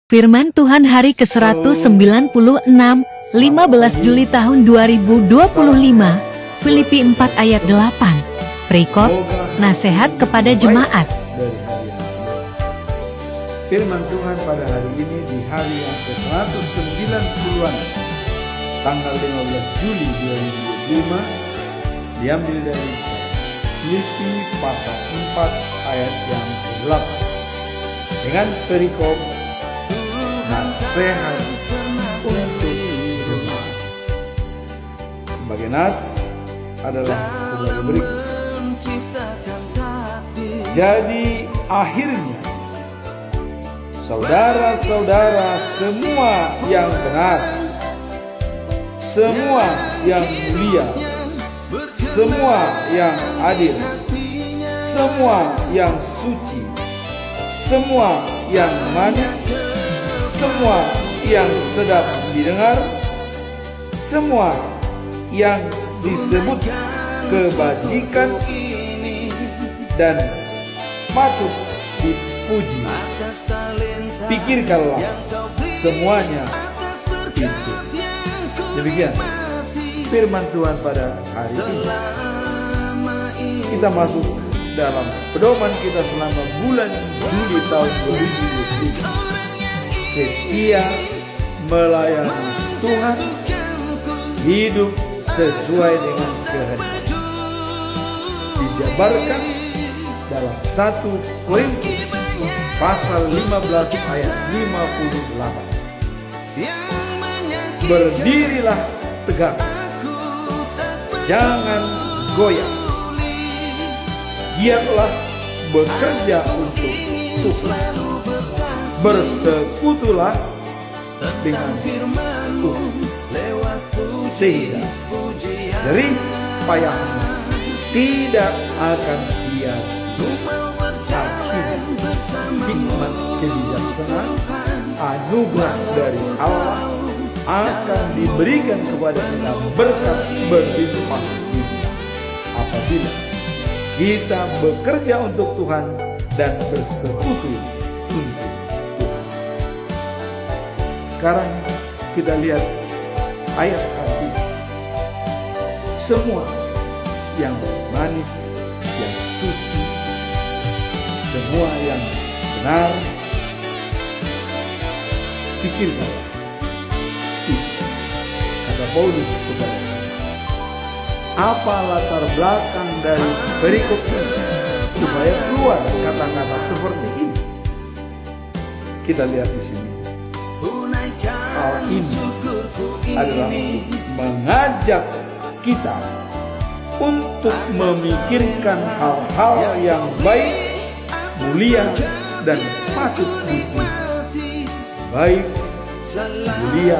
Firman Tuhan hari ke-196, 15 Juli tahun 2025, Filipi 4 ayat 8. Perikop, nasihat kepada jemaat. Firman Tuhan pada hari ini di hari yang ke-190-an, tanggal 15 Juli 2025, diambil dari Filipi pasal 4 ayat yang ke-8 dengan perikop nasihat untuk jemaat. Sebagai nats adalah sebagai berikut. Jadi akhirnya, saudara-saudara semua yang benar, semua yang mulia, semua yang adil, semua yang suci, semua yang manis, semua yang sedap didengar, semua yang disebut kebajikan dan patut dipuji, pikirkanlah semuanya itu. Demikian firman Tuhan pada hari ini. Kita masuk dalam pedoman kita selama bulan Juli tahun 2023. Setia melayani Tuhan, hidup sesuai dengan kehendak, dijabarkan dalam 1 Korintus pasal 15 ayat 58. Berdirilah tegak, jangan goyah, giatlah bekerja untuk Tuhan, bersekutulah dengan Tuhan, sehingga jerih payahmu tidak akan sia-sia. Hikmat kebijaksanaan, anugerah dari Allah akan diberikan kepada kita berkat berlimpah apabila kita bekerja untuk Tuhan dan bersekutu untuk Tuhan. Sekarang kita lihat ayat arti. Semua yang manis, yang suci, semua yang benar, pikirkan. Kata Paulus kepada kita. Apa latar belakang dari perikop ini supaya keluar kata-kata seperti ini? Kita lihat di sini. Hal ini adalah mengajak kita untuk memikirkan hal-hal yang baik, mulia, dan patut dipuji. Baik, mulia,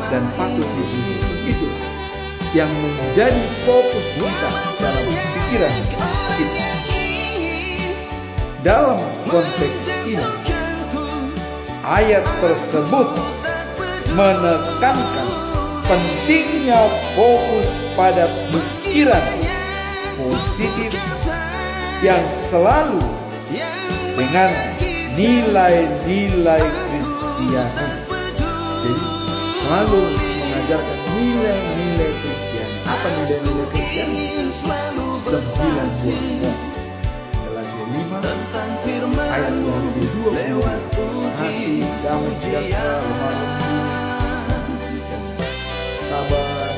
dan patut dipuji. Itu yang menjadi fokus kita dalam pikiran kita. Dalam konteks ini, ayat tersebut menekankan pentingnya fokus pada pikiran positif yang selalu dengan nilai-nilai Kristiani. Jadi selalu mengajarkan nilai-nilai Kristiani. Apa nilai-nilai Kristiani? 9 buah. Galatia 5 ayat yang ke-20. Hati, damai, sejahtera, lemah lembut, sabar,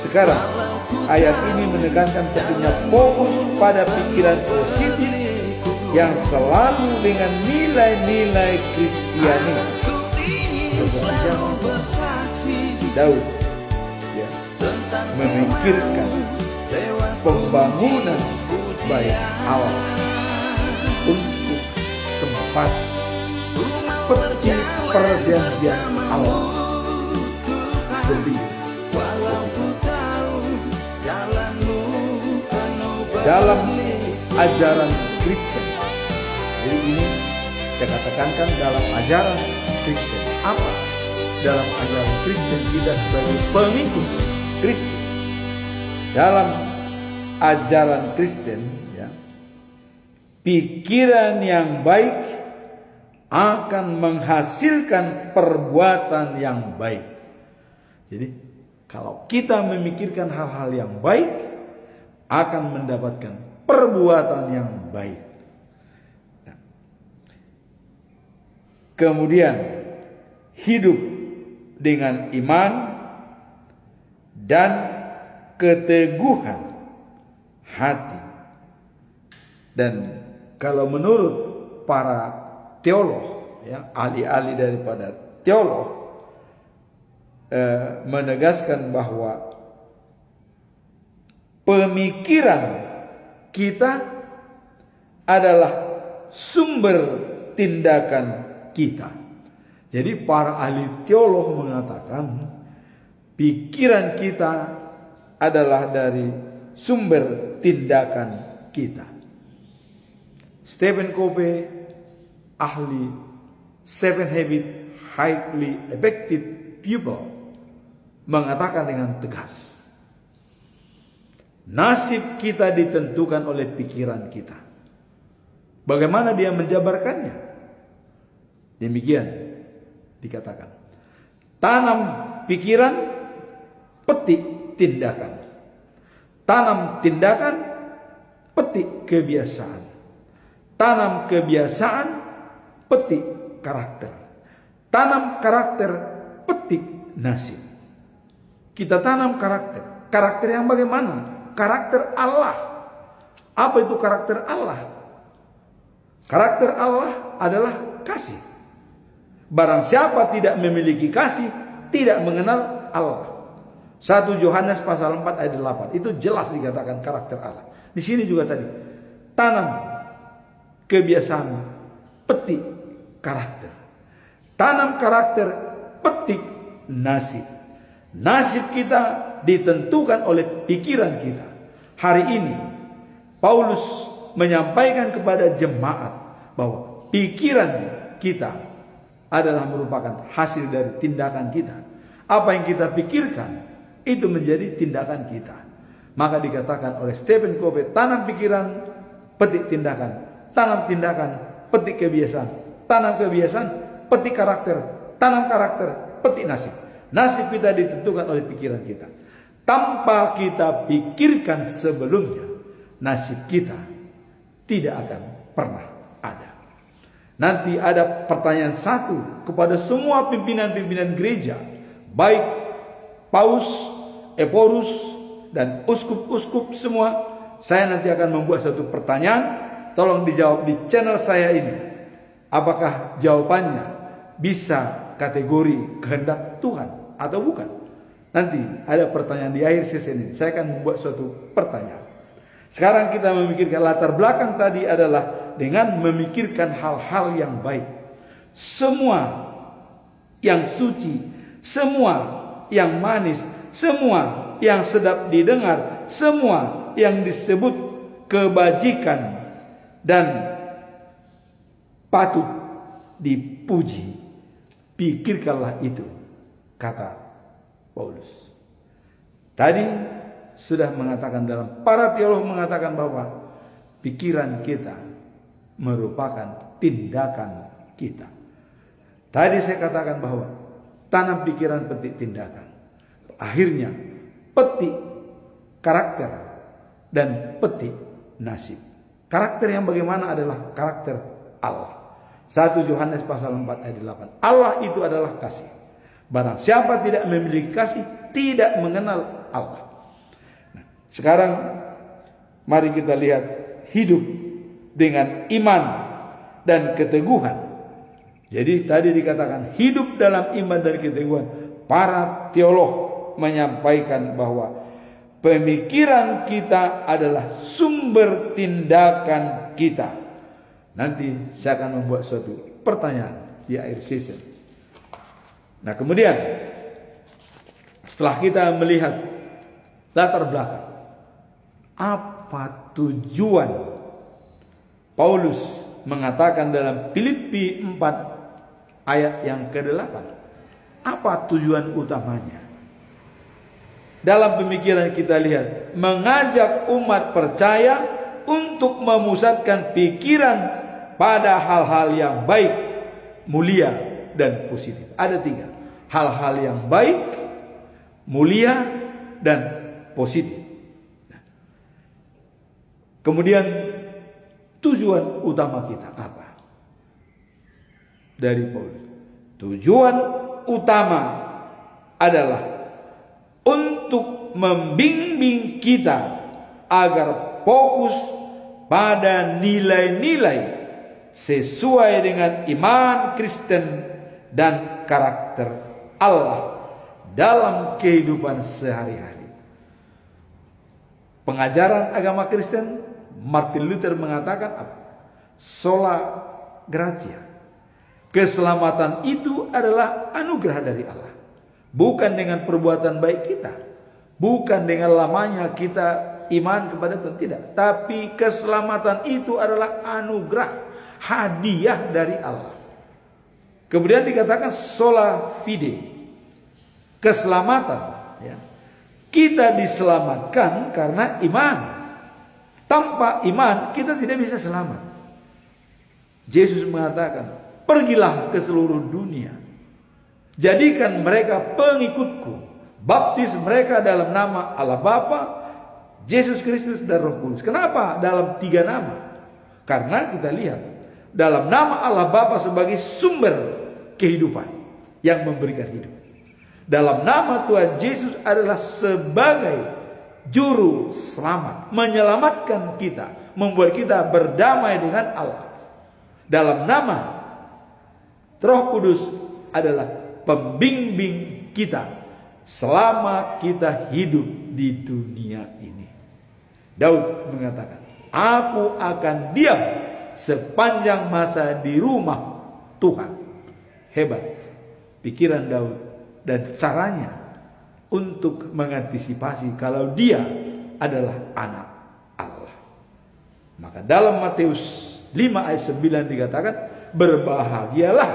sekarang ayat ini menekankan pentingnya fokus pada pikiran positif yang selalu dengan nilai-nilai Kristiani. Daud memikirkan pembangunan bait Allah untuk tempat peti perjanjian Allah. Dalam ajaran Kristen, jadi ini saya katakan kan dalam ajaran Kristen. Apa? Dalam ajaran Kristen kita sebagai pengikut Kristus. Dalam ajaran Kristen, ya, pikiran yang baik akan menghasilkan perbuatan yang baik. Jadi kalau kita memikirkan hal-hal yang baik, akan mendapatkan perbuatan yang baik. Nah, kemudian hidup dengan iman dan keteguhan hati. Dan kalau menurut para teolog, ya, ahli-ahli daripada teolog, menegaskan bahwa pemikiran kita adalah sumber tindakan kita. Jadi para ahli teolog mengatakan pikiran kita adalah dari sumber tindakan kita. Stephen Covey, ahli Seven Habits Highly Effective People, mengatakan dengan tegas, nasib kita ditentukan oleh pikiran kita. Bagaimana dia menjabarkannya? Demikian dikatakan, tanam pikiran, petik tindakan. Tanam tindakan, petik kebiasaan. Tanam kebiasaan, petik karakter. Tanam karakter, petik nasib. Kita tanam karakter. Karakter yang bagaimana? Karakter Allah. Apa itu karakter Allah? Karakter Allah adalah kasih. Barang siapa tidak memiliki kasih, tidak mengenal Allah. 1 Yohanes pasal 4 ayat 8. Itu jelas dikatakan karakter Allah. Di sini juga tadi. Tanam kebiasaan, petik karakter. Tanam karakter, petik nasib. Nasib kita ditentukan oleh pikiran kita. Hari ini Paulus menyampaikan kepada jemaat bahwa pikiran kita adalah merupakan hasil dari tindakan kita. Apa yang kita pikirkan itu menjadi tindakan kita. Maka dikatakan oleh Stephen Covey, tanam pikiran, petik tindakan. Tanam tindakan, petik kebiasaan. Tanam kebiasaan, petik karakter. Tanam karakter, petik nasib. Nasib kita ditentukan oleh pikiran kita. Tanpa kita pikirkan sebelumnya, nasib kita tidak akan pernah ada. Nanti ada pertanyaan satu kepada semua pimpinan-pimpinan gereja, baik paus, eporus, dan uskup-uskup semua. Saya nanti akan membuat satu pertanyaan, tolong dijawab di channel saya ini. Apakah jawabannya bisa kategori kehendak Tuhan atau bukan? Nanti ada pertanyaan di akhir sesi ini. Saya akan membuat suatu pertanyaan. Sekarang kita memikirkan latar belakang tadi adalah dengan memikirkan hal-hal yang baik. Semua yang suci, semua yang manis, semua yang sedap didengar, semua yang disebut kebajikan dan patut dipuji, pikirkanlah itu, kata Paulus. Tadi sudah mengatakan, dalam para teolog mengatakan bahwa pikiran kita merupakan tindakan kita. Tadi saya katakan bahwa tanam pikiran, petik tindakan. Akhirnya petik karakter dan petik nasib. Karakter yang bagaimana adalah karakter Allah. 1 Yohanes pasal 4 ayat 8. Allah itu adalah kasih. Barang siapa tidak memiliki kasih, tidak mengenal Allah. Nah, sekarang mari kita lihat hidup dengan iman dan keteguhan. Jadi tadi dikatakan hidup dalam iman dan keteguhan. Para teolog menyampaikan bahwa pemikiran kita adalah sumber tindakan kita. Nanti saya akan membuat suatu pertanyaan di akhir sesi. Nah, kemudian setelah kita melihat latar belakang, apa tujuan Paulus mengatakan dalam Filipi 4 ayat yang ke-8? Apa tujuan utamanya? Dalam pemikiran kita lihat, mengajak umat percaya untuk memusatkan pikiran pada hal-hal yang baik, mulia, dan positif. Ada 3. Hal-hal yang baik, mulia, dan positif. Kemudian tujuan utama kita apa? Dari Paulus. Tujuan utama adalah untuk membimbing kita agar fokus pada nilai-nilai sesuai dengan iman Kristen dan karakter Allah dalam kehidupan sehari-hari. Pengajaran agama Kristen, Martin Luther mengatakan apa? Sola gratia. Keselamatan itu adalah anugerah dari Allah. Bukan dengan perbuatan baik kita. Bukan dengan lamanya kita iman kepada Tuhan. Tidak. Tapi keselamatan itu adalah anugerah. Hadiah dari Allah. Kemudian dikatakan sola fide. Keselamatan. Ya. Kita diselamatkan karena iman. Tanpa iman kita tidak bisa selamat. Yesus mengatakan, pergilah ke seluruh dunia, jadikan mereka pengikutku, baptis mereka dalam nama Allah Bapa, Yesus Kristus dan Roh Kudus. Kenapa dalam 3 nama? Karena kita lihat dalam nama Allah Bapa sebagai sumber kehidupan yang memberikan hidup. Dalam nama Tuhan Yesus adalah sebagai juru selamat, menyelamatkan kita, membuat kita berdamai dengan Allah. Dalam nama Roh Kudus adalah pembimbing kita selama kita hidup di dunia ini. Daud mengatakan, aku akan diam sepanjang masa di rumah Tuhan. Hebat pikiran Daud dan caranya untuk mengantisipasi kalau dia adalah anak Allah. Maka dalam Matius 5 ayat 9 dikatakan, berbahagialah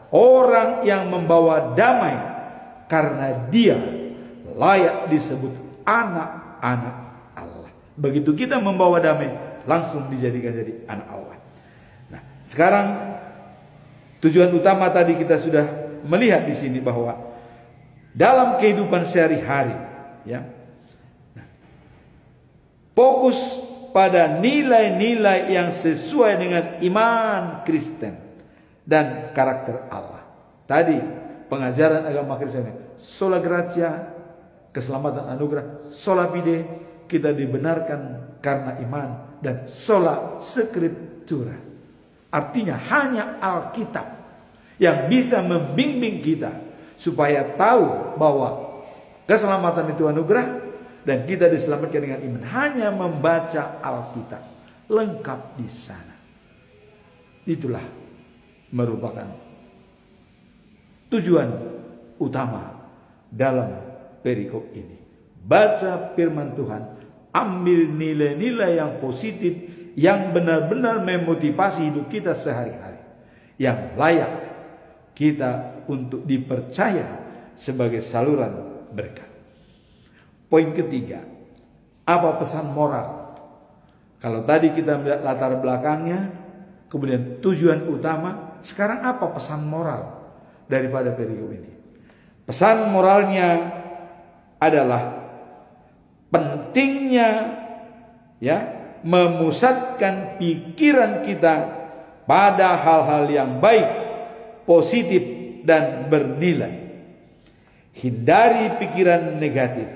orang yang membawa damai, karena dia layak disebut anak-anak Allah. Begitu kita membawa damai, langsung dijadikan jadi anak Allah. Nah, sekarang tujuan utama tadi kita sudah melihat di sini bahwa dalam kehidupan sehari-hari, ya, fokus pada nilai-nilai yang sesuai dengan iman Kristen dan karakter Allah. Tadi pengajaran agama Kristen, sola gratia, keselamatan anugerah, sola fide, kita dibenarkan karena iman, dan sola scriptura, artinya hanya Alkitab yang bisa membimbing kita supaya tahu bahwa keselamatan itu anugerah dan kita diselamatkan dengan iman. Hanya membaca Alkitab lengkap di sana. Itulah merupakan tujuan utama dalam perikop ini. Baca firman Tuhan, ambil nilai-nilai yang positif yang benar-benar memotivasi hidup kita sehari-hari, yang layak kita untuk dipercaya sebagai saluran berkat. Poin ketiga, apa pesan moral? Kalau tadi kita melihat latar belakangnya, kemudian tujuan utama, sekarang apa pesan moral daripada perikop ini? Pesan moralnya adalah pentingnya, ya, memusatkan pikiran kita pada hal-hal yang baik, positif, dan bernilai. Hindari pikiran negatif.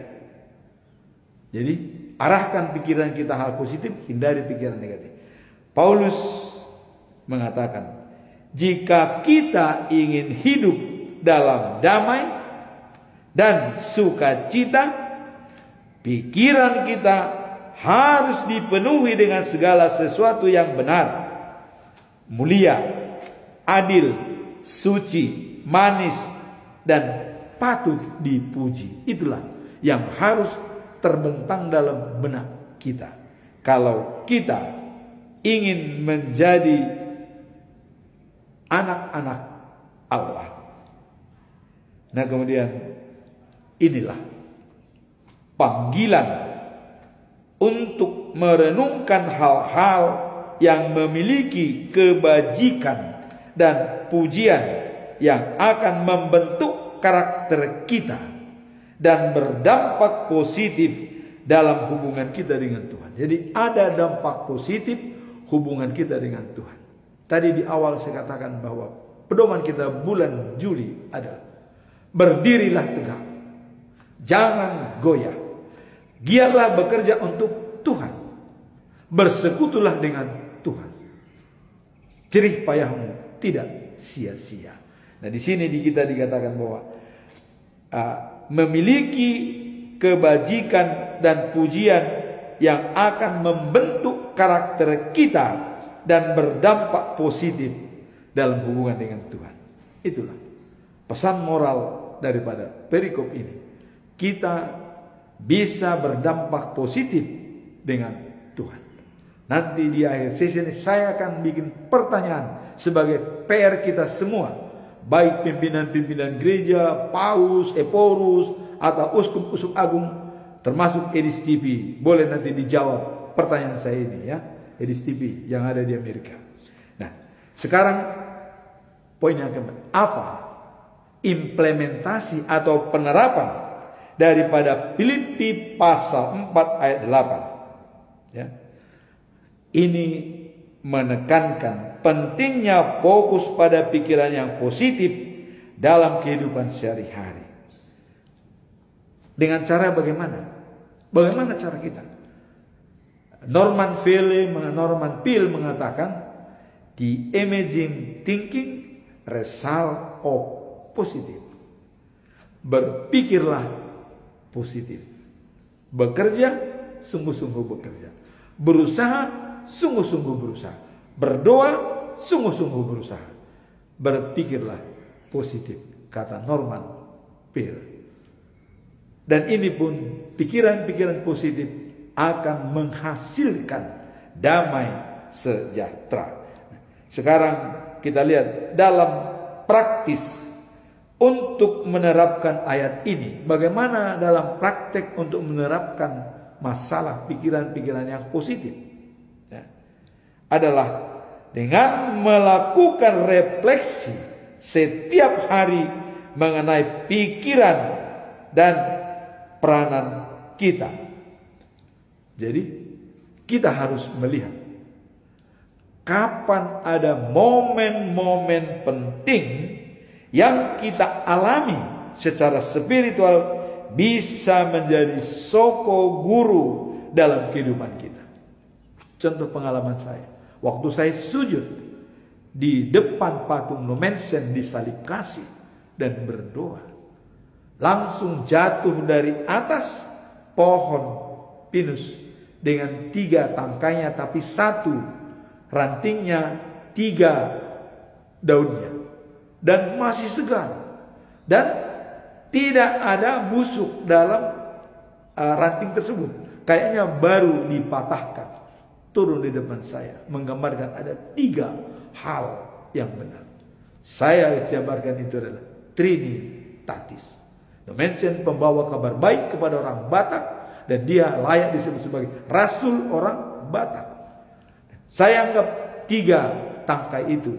Jadi arahkan pikiran kita hal positif, hindari pikiran negatif. Paulus mengatakan, jika kita ingin hidup dalam damai dan sukacita, pikiran kita harus dipenuhi dengan segala sesuatu yang benar, mulia, adil, suci, manis, dan patut dipuji. Itulah yang harus terbentang dalam benak kita. Kalau kita ingin menjadi anak-anak Allah. Nah, kemudian inilah panggilan untuk merenungkan hal-hal yang memiliki kebajikan dan pujian yang akan membentuk karakter kita dan berdampak positif dalam hubungan kita dengan Tuhan. Jadi ada dampak positif hubungan kita dengan Tuhan. Tadi di awal saya katakan bahwa pedoman kita bulan Juli adalah berdirilah tegak, jangan goyah, giatlah bekerja untuk Tuhan, bersekutulah dengan Tuhan, jerih payahmu tidak sia-sia. Nah di sini kita dikatakan bahwa memiliki kebajikan dan pujian yang akan membentuk karakter kita dan berdampak positif dalam hubungan dengan Tuhan. Itulah pesan moral daripada perikop ini. Kita bisa berdampak positif dengan Tuhan. Nanti di akhir sesi ini saya akan bikin pertanyaan sebagai PR kita semua, baik pimpinan-pimpinan gereja, paus, eporus, atau uskup-uskup agung, termasuk Edis TV. Boleh nanti dijawab pertanyaan saya ini ya, Edis TV yang ada di Amerika. Nah, sekarang poin yang keempat, apa implementasi atau penerapan daripada Filipi pasal 4 ayat 8 ya. Ini menekankan pentingnya fokus pada pikiran yang positif dalam kehidupan sehari-hari. Dengan cara bagaimana? Bagaimana cara kita? Norman Peale mengatakan the imaging thinking result of positif. Berpikirlah positif. Bekerja, sungguh-sungguh bekerja. Berusaha, sungguh-sungguh berusaha. Berdoa, sungguh-sungguh berusaha. Berpikirlah positif, kata Norman Peale. Dan ini pun pikiran-pikiran positif akan menghasilkan damai sejahtera. Sekarang kita lihat dalam praktis untuk menerapkan ayat ini. Bagaimana dalam praktek untuk menerapkan masalah pikiran-pikiran yang positif ya, adalah dengan melakukan refleksi setiap hari mengenai pikiran dan peranan kita. Jadi kita harus melihat kapan ada momen-momen penting yang kita alami secara spiritual bisa menjadi soko guru dalam kehidupan kita. Contoh pengalaman saya, waktu saya sujud di depan patung Nomensen di Salib Kasih dan berdoa, langsung jatuh dari atas pohon pinus dengan 3 tangkainya, tapi 1 rantingnya, 3 daunnya, dan masih segar, dan tidak ada busuk dalam ranting tersebut. Kayaknya baru dipatahkan. Turun di depan saya, menggambarkan ada 3 hal yang benar. Saya jabarkan itu adalah Trinitatis. Nomensen pembawa kabar baik kepada orang Batak, dan dia layak disebut sebagai Rasul orang Batak. Saya anggap 3 tangkai itu,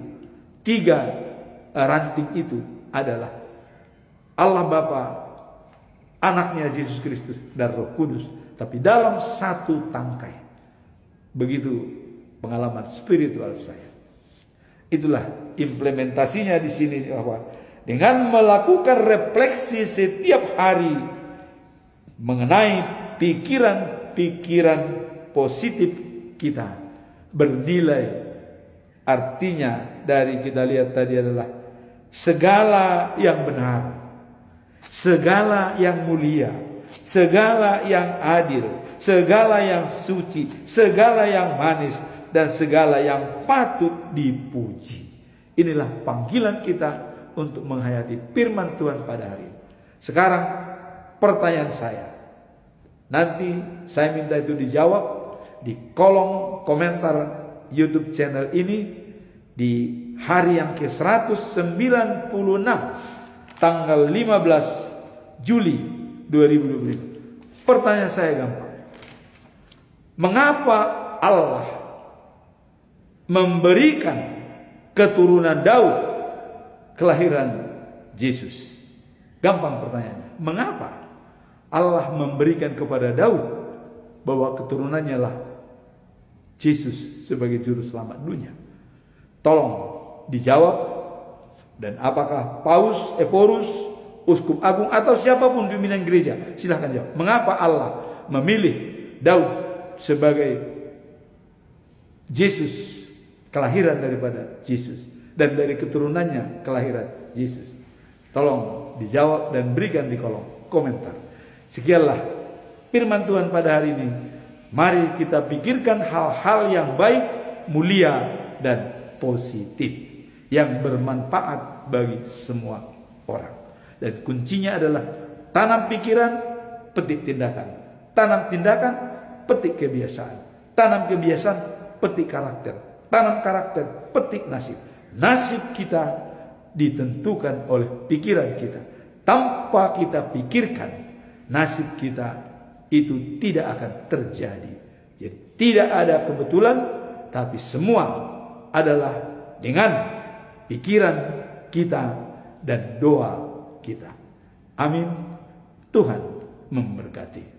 3 ranting itu adalah Allah Bapa, anaknya Yesus Kristus, dan Roh Kudus. Tapi dalam 1 tangkai. Begitu pengalaman spiritual saya. Itulah implementasinya di sini, bahwa dengan melakukan refleksi setiap hari mengenai pikiran-pikiran positif kita bernilai. Artinya dari kita lihat tadi adalah segala yang benar, segala yang mulia, segala yang adil, segala yang suci, segala yang manis, dan segala yang patut dipuji. Inilah panggilan kita untuk menghayati firman Tuhan pada hari ini. Sekarang pertanyaan saya, nanti saya minta itu dijawab di kolom komentar YouTube channel ini di hari yang ke-196 tanggal 15 Juli 2020. Pertanyaan saya gampang. Mengapa Allah memberikan keturunan Daud kelahiran Yesus? Gampang pertanyaannya. Mengapa Allah memberikan kepada Daud bahwa keturunannya lah Yesus sebagai juru selamat dunia? Tolong dijawab. Dan apakah Paus, Eporus, Uskup Agung atau siapapun pimpinan gereja, silahkan jawab. Mengapa Allah memilih Daud sebagai Yesus, kelahiran daripada Yesus, dan dari keturunannya kelahiran Yesus? Tolong dijawab dan berikan di kolom komentar. Sekianlah firman Tuhan pada hari ini. Mari kita pikirkan hal-hal yang baik, mulia, dan positif, yang bermanfaat bagi semua orang. Dan kuncinya adalah tanam pikiran, petik tindakan. Tanam tindakan, petik kebiasaan. Tanam kebiasaan, petik karakter. Tanam karakter, petik nasib. Nasib kita ditentukan oleh pikiran kita. Tanpa kita pikirkan, nasib kita itu tidak akan terjadi. Jadi tidak ada kebetulan, tapi semua adalah dengan pikiran kita dan doa kita. Amin. Tuhan memberkati.